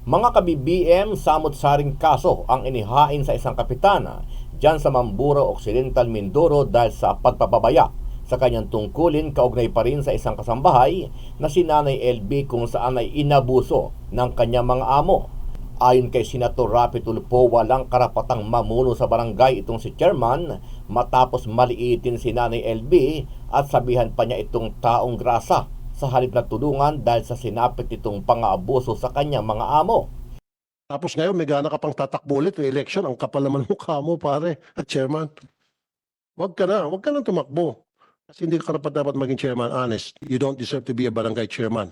Mga ka-BBM, samot-saring kaso ang inihain sa isang kapitana dyan sa Mamburo Occidental, Mindoro dahil sa pagpapabaya sa kanyang tungkulin kaugnay pa rin sa isang kasambahay na si Nanay LB kung saan ay inabuso ng kanyang mga amo. Ayon kay Senator Rapi Tulfo, walang karapatang mamuno sa barangay itong si chairman matapos maliitin si Nanay LB at sabihan pa niya itong taong grasa sa halip na tulungan dahil sa sinapit itong pang-aabuso sa kanyang mga amo. Tapos ngayon, may gana ka pang tatakbo ulit ng election. Ang kapal naman ng mukha mo, pare, at chairman. Huwag ka na tumakbo. Kasi hindi ka karapat dapat maging chairman. Honest, you don't deserve to be a barangay chairman.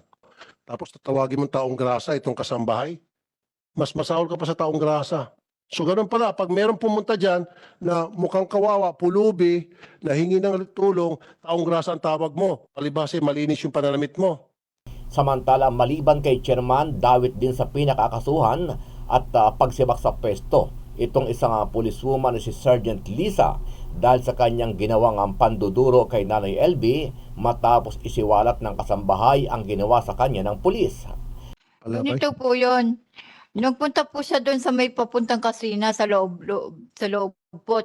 Tapos tatawagin mong taong grasa itong kasambahay. Mas masahol ka pa sa taong grasa. So ganun pala, pag merong pumunta dyan na mukhang kawawa, pulubi, na hingi ng tulong, taong grasa ang tawag mo. Palibase, malinis yung pananamit mo. Samantala, maliban kay chairman, dawit din sa pinakakasuhan at pagsibak sa pwesto itong isang policewoman na si Sergeant Lisa dahil sa kanyang ginawang panduduro kay Nanay LB matapos isiwalat ng kasambahay ang ginawa sa kanya ng pulis. Palabay. Ganito po yun. Nagpunta po siya doon sa may papuntang kasina sa sa loob po.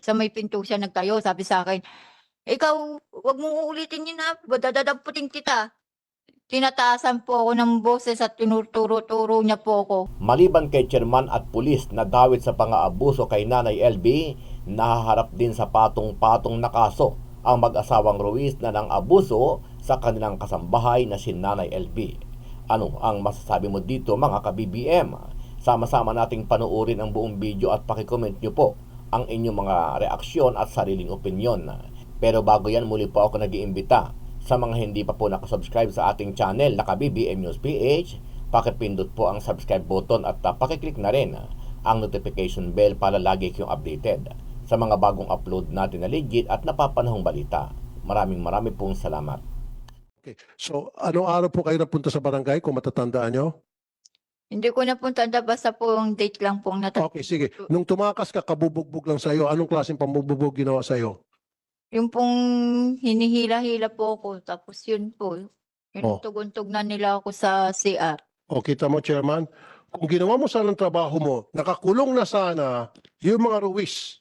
Sa may pinto siya nagtayo. Sabi sa akin, ikaw, wag mong uulitin yun ha. Dadadaputin kita. Tinataasan po ako ng boses at tinuturo-turo niya po ako. Maliban kay chairman at pulis na dawit sa pang-aabuso kay Nanay LB, nahaharap din sa patong-patong na kaso ang mag-asawang Ruiz na nang abuso sa kanilang kasambahay na si Nanay LB. Ano ang masasabi mo dito mga ka-BBM? Sama-sama nating panuorin ang buong video at pakicomment nyo po ang inyong mga reaksyon at sariling opinyon. Pero bago yan, muli po ako nag-iimbita sa mga hindi pa po nakasubscribe sa ating channel na ka-BBM News PH, pakipindot po ang subscribe button at pakiclick na rin ang notification bell para lagi kayong updated sa mga bagong upload natin na legit at napapanahong balita. Maraming pong salamat. Okay. So, anong araw po kayo napunta sa barangay kung matatandaan nyo? Hindi ko na po tanda, basta po yung date lang pong Okay, sige. Nung tumakas ka, kabubugbog lang sa'yo. Anong klaseng pambubugbog ginawa sa'yo? Yung pong hinihila-hila po ako. Tapos yun po. Oh. Tugod-tug na nila ako sa CR. O, kita mo, Chairman? Kung ginawa mo sana ang trabaho mo, nakakulong na sana yung mga Ruiz.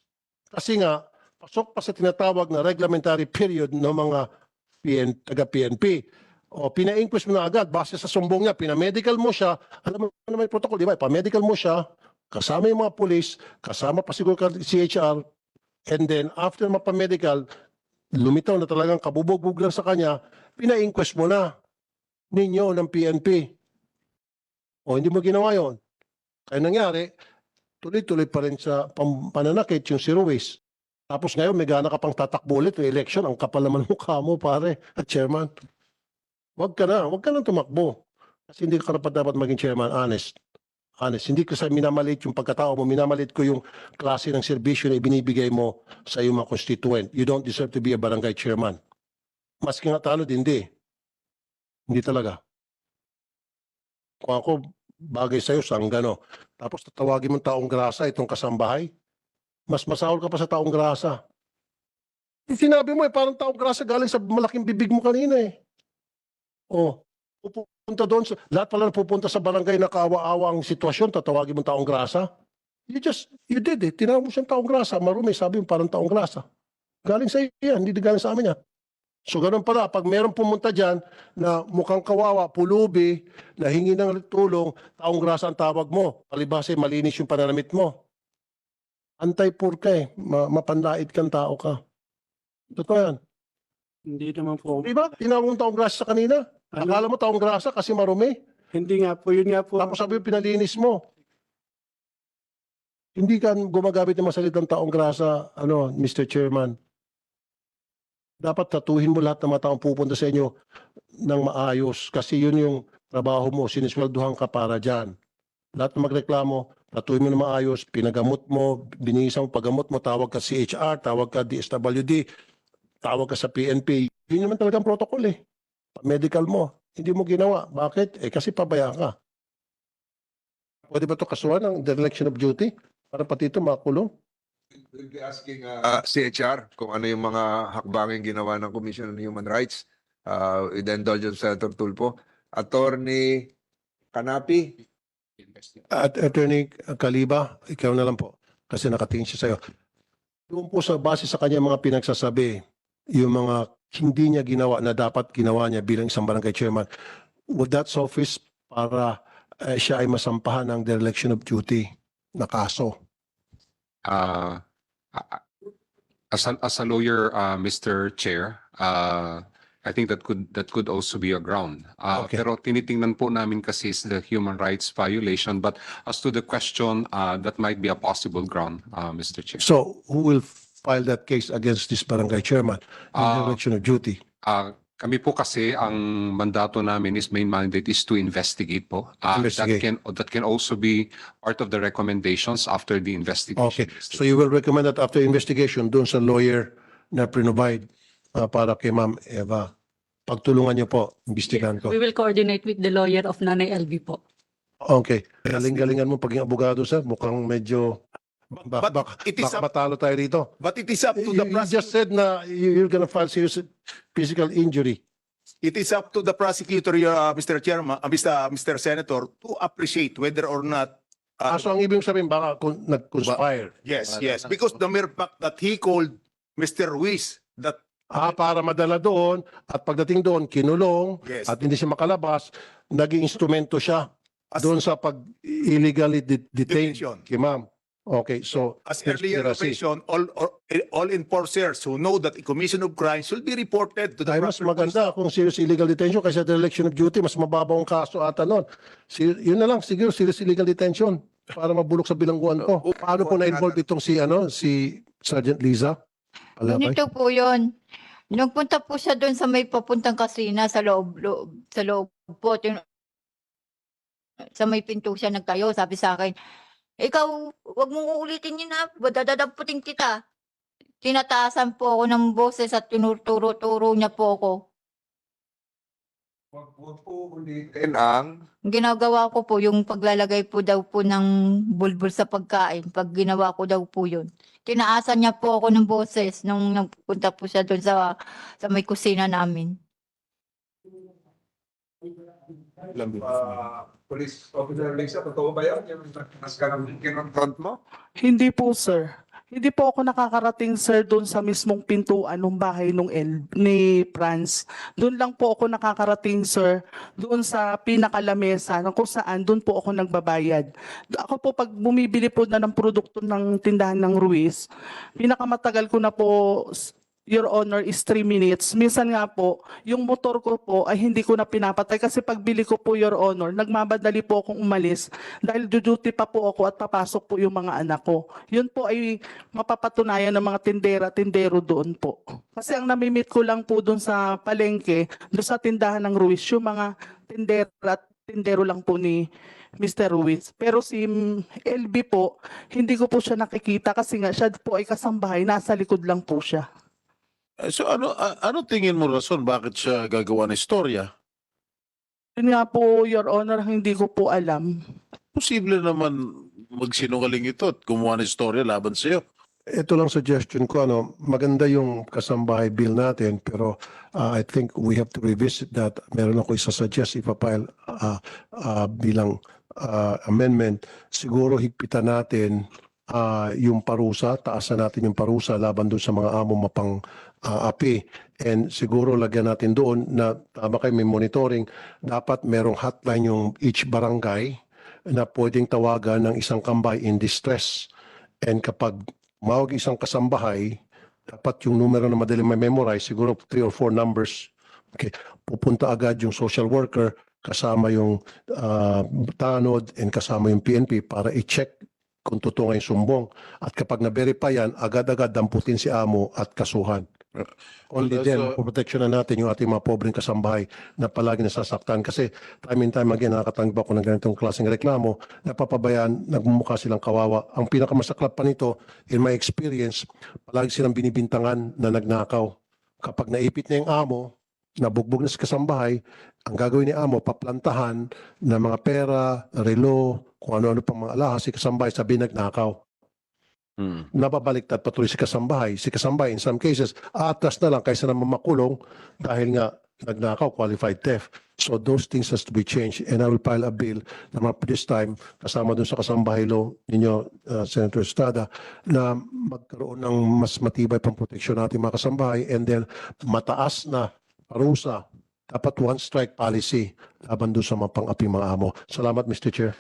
Kasi nga, pasok pa sa tinatawag na reglementary period ng mga taga-PNP. O, pina-inquest mo na agad, base sa sumbong niya, pinamedical mo siya, alam mo naman yung protocol, di ba? Pa-medical mo siya, kasama yung mga police, kasama pa siguro ka CHR, and then after mapamedical, lumitaw na talagang kabubugbog lang sa kanya, pina-inquest mo na ninyo ng PNP. O, hindi mo ginawa yon. Kaya nangyari, tuloy-tuloy pa rin sa pananakit yung si Ruiz. Tapos ngayon, may gana ka pang tatakbo ulit ng election. Ang kapal naman ng mukha mo, pare, at chairman. Huwag ka na tumakbo. Kasi hindi ka karapat dapat maging chairman, honest. Honest, hindi ko sa minamalit yung pagkatao mo, minamalit ko yung klase ng serbisyo na ibinibigay mo sa iyong mga constituent. You don't deserve to be a barangay chairman. Maski nga tanod, hindi. Hindi talaga. Kung ako, bagay sa'yo, sanggano. Tapos tatawagin mong taong grasa itong kasambahay, mas masahol ka pa sa taong grasa. Sinabi mo parang taong grasa galing sa malaking bibig mo kanina eh. Oh, pupunta doon, lahat pala pupunta sa barangay na kaawa-awa ang sitwasyon, tatawagin mong taong grasa. You did it. Tinawag mo siyang taong grasa, marumi, sabi mo parang taong grasa. Galing sa yan, hindi galing sa amin yan. So ganun pala, pag merong pumunta dyan na mukhang kawawa, pulubi, na hingi ng tulong, taong grasa ang tawag mo. Palibase, malinis yung pananamit mo. Antay-poor ka eh. Mapanlait kang tao ka. Totoo yan. Hindi naman po. Di ba? Tinawag mong taong grasa sa kanina. Akala mo taong grasa kasi marumi. Hindi nga po, yun nga po. Tapos sabi mo, pinalinis mo. Hindi ka gumagamit ng masalitang taong grasa, Mr. Chairman. Dapat tatuhin mo lahat ng mga taong pupunta sa inyo ng maayos kasi yun yung trabaho mo, sinisweldohan ka para dyan. Lahat ng magreklamo, tatuhin mo na maayos, pinagamot mo, binigisan mo paggamot mo, tawag ka CHR, tawag ka DSWD, tawag ka sa PNP. Yun naman talagang protocol eh. Medical mo, hindi mo ginawa. Bakit? Kasi pabaya ka. Pwede ba ito kasuhan ng dereliction of duty? Para pati ito makulong? We'll be asking CHR kung ano yung mga hakbanging ginawa ng Commission on Human Rights with the indulgence of Senator Tulfo. Attorney Canapi, At Attorney Kaliba, ikaw na lang po kasi nakatingin siya sa'yo. Doon po sa base sa kanya mga pinagsasabi, yung mga hindi niya ginawa na dapat ginawa niya bilang isang barangay chairman, would that suffice para siya ay masampahan ng dereliction of duty na kaso? Uh, as a lawyer, Mr. Chair, I think that could also be a ground. Okay. Pero tinitingnan po namin kasi is the human rights violation. But as to the question, that might be a possible ground, Mr. Chair. So, who will file that case against this barangay chairman in dereliction of duty? Kami po kasi ang mandato namin is main mandate is to investigate po. Investigate. That can also be part of the recommendations after the investigation. Okay. So you will recommend that after investigation doon sa lawyer na provide para kay Ma'am Eva. Pagtulungan niyo po, imbestigahan ko. We will coordinate with the lawyer of Nanay LV po. Okay. Galing-galingan mo pagiging abogado, sir. Mukhang medyo But it is baka up, matalo tayo rito. but it is up to the You just said na you're gonna file serious physical injury. it is up to the prosecutor, Mr. Chairman, Mr. Senator, to appreciate whether or not. So ang ibig sabihin baka nag-conspire. Yes, yes, because the mere fact that he called Mr. Ruiz that Para madala doon at pagdating doon kinulong Yes. at hindi siya makalabas, naging instrumento siya As- doon sa pag-illegally detained Detention. kay ma'am. Okay, so as earlier conspiracy. mentioned, all enforcers who know that a commission of crime should be reported to the Ay, mas proper maganda kung serious illegal detention kaysa dereliction of duty, mas mababaw ang kaso ata nun. Yun na lang, siguro serious illegal detention para mabulok sa bilangguan ko. Paano po na-involve itong si Sergeant Liza? Alabay? Ganito po yun. Nagpunta po siya doon sa may papuntang kasina sa loob po. Sa may pinto siya nagtayo. Sabi sa akin, ikaw, wag mong uulitin yun ha. Dadadaputin kita. Tinataasan po ako ng boses at tinuturo-turo niya po ako. Wag po ulitin ang Ang ginagawa ko po, yung paglalagay po daw po ng bulbul sa pagkain. Pag ginawa ko daw po yun. Tinaasan niya po ako ng boses nung nagpunta po siya doon sa may kusina namin. police officer Lisa, totoo ba yan? Yung nagtakas ka ng kinonfront mo? Hindi po, sir. Hindi po ako nakakarating, sir, doon sa mismong pintuan ng bahay ni Franz. Doon lang po ako nakakarating, sir, doon sa pinakalamesa na kung saan doon po ako nagbabayad. Ako po, pag bumibili po na ng produkto ng tindahan ng Ruiz, pinakamatagal ko na po, Your Honor, is 3 minutes. Minsan nga po, yung motor ko po ay hindi ko na pinapatay kasi pagbili ko po, Your Honor, nagmamadali po akong umalis dahil duty pa po ako at papasok po yung mga anak ko. Yun po ay mapapatunayan ng mga tindera-tindero doon po. Kasi ang namimit ko lang po doon sa palengke, doon sa tindahan ng Ruiz, yung mga tindera at tindero lang po ni Mr. Ruiz. Pero si LB po, hindi ko po siya nakikita kasi nga siya po ay kasambahay, nasa likod lang po siya. So ano tingin mo rason bakit siya gagawa ng istorya? Yun nga po, Your Honor, hindi ko po alam. Posible naman magsinungaling ito at gumawa ng istorya laban sa iyo. Ito lang suggestion ko, maganda yung kasambahay bill natin, pero I think we have to revisit that. Meron ako isa-suggest, ipapile bilang amendment. Siguro higpitan natin yung parusa, taasan natin yung parusa laban doon sa mga amo mapang api. And siguro lagyan natin doon na tama kayo may monitoring, dapat merong hotline yung each barangay na pwedeng tawagan ng isang kambay in distress. And kapag mawag isang kasambahay, dapat yung numero na madali may memorize, siguro 3 or 4 numbers. Okay. Pupunta agad yung social worker, kasama yung tanod and kasama yung PNP para i-check kung totoo nga yung sumbong. At kapag na-verify yan, agad-agad damputin si amo at kasuhan. Only then, protection na natin yung ating mga pobreng kasambahay na palagi nasasaktan. Kasi time and time again, nakakatanggap ako ng ganitong klaseng reklamo, napapabayaan, nagmumukha silang kawawa. Ang pinakamasaklap pa nito, in my experience, palagi silang binibintangan na nagnakaw. Kapag naipit na yung amo, nabugbog na sa kasambahay, ang gagawin ni amo, paplantahan ng mga pera, relo, kung ano-ano pang mga alahas, si kasambahay sabi nagnakaw. Nababaliktad patuloy si kasambahay. Si kasambahay, in some cases, aatras na lang kaysa naman makulong dahil nga nagnakaw, qualified theft. So those things has to be changed and I will file a bill naman this time kasama dun sa kasambahay law ninyo, Senator Estrada, na magkaroon ng mas matibay pang proteksyon natin mga kasambahay and then mataas na parusa. Dapat one strike policy laban doon sa mga pang-aping mga amo. Salamat, Mr. Chair.